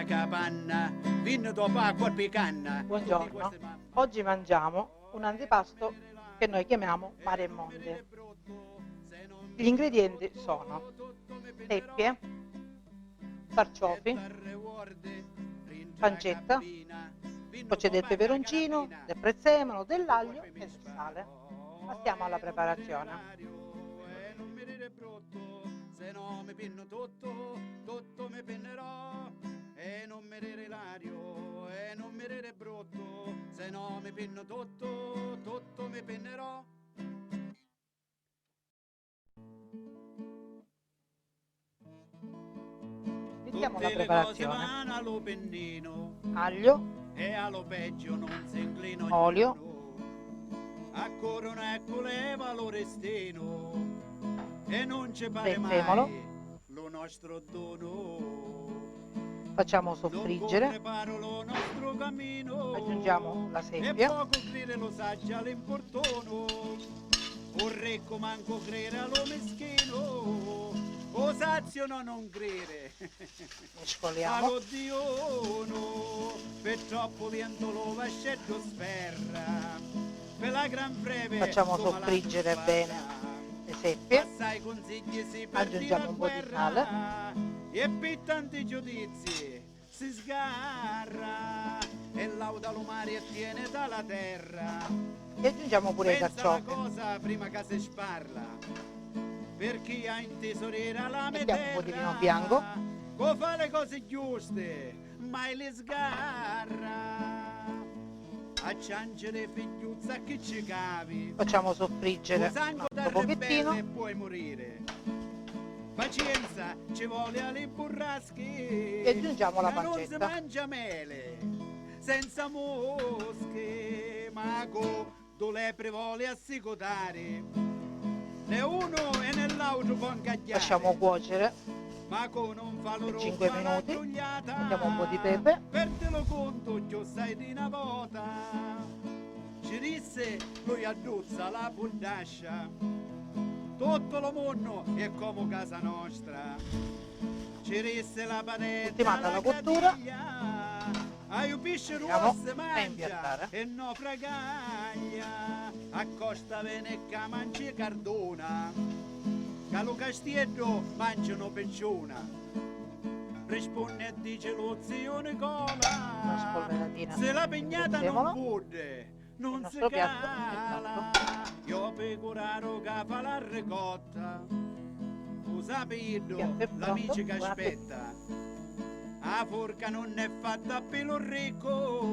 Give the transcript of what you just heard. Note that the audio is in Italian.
la capanna, vino dopo acqua picanna. Buongiorno, oggi mangiamo un antipasto che noi chiamiamo mare e monde. Gli ingredienti sono seppie, carciofi, pancetta, poi c'è del peperoncino, del prezzemolo, dell'aglio e del sale. Passiamo alla preparazione. Se no mi pinno tutto mi pinnerò, e non mi rere l'ario, e non mi rere brutto, se no mi pinno tutto mi pinnerò. Iniziamo la Tutte le cose preparazione. vanno allo pennino, Aglio, e allo peggio non si inclina olio, ognuno. A corona ecco leva lo restino, e non ci pare prezzemolo, mai lo nostro dono. facciamo soffriggere, Preparo lo nostro cammino, aggiungiamo la e seppia, poco credere lo saggia l'importono, un recco manco credere allo meschino, o sazio no non credere mescoliamo, allo diono, per troppo vento lo vascetto sferra, per la gran breve facciamo come la soffriggere sbarra. bene le seppie, Passai consigli si perdi aggiungiamo la un po' di guerra, sale, e per tanti giudizi si sgarra, e lauda lo mare e tiene dalla terra. e aggiungiamo pure i Pensa la carciofi. cosa prima che si sparla, per chi ha inteso era la Mettiamo un po' di vino terra, bianco, co fa le cose giuste, mai le sgarra. A ciancere figliuzza che ci cavi, facciamo soffriggere un sangue altro da ribelle pochettino, e puoi morire. Pazienza ci vuole alle burrasche, e aggiungiamo la che non si pancetta. mangia mele senza mosche, ma con lepre vuole assicutare, né uno e nell'altro può incagliare. Lasciamo cuocere Ma con non fa per loro 5 minuti, mettiamo un po' di pepe, perdelo conto io sai di una volta, ci disse lui adduzza la pundascia, tutto lo mondo è come casa nostra, ci disse la panetta, ultimata la cottura, ai pisce andiamo rosse a mangia impiattare. e no fragaglia, accosta bene che mangi cardona, che lo castiello mangiano pensiona, risponde e dice lo zio Una Nicola, spolveratina se la di pignata prezzemolo, non pude, non il si nostro piatto è cala, fatto. io pecoraro che fa la ricotta, lo Il sapendo piatto è pronto, l'amici che buon appetito. aspetta, a forca non è fatta a pelo ricco,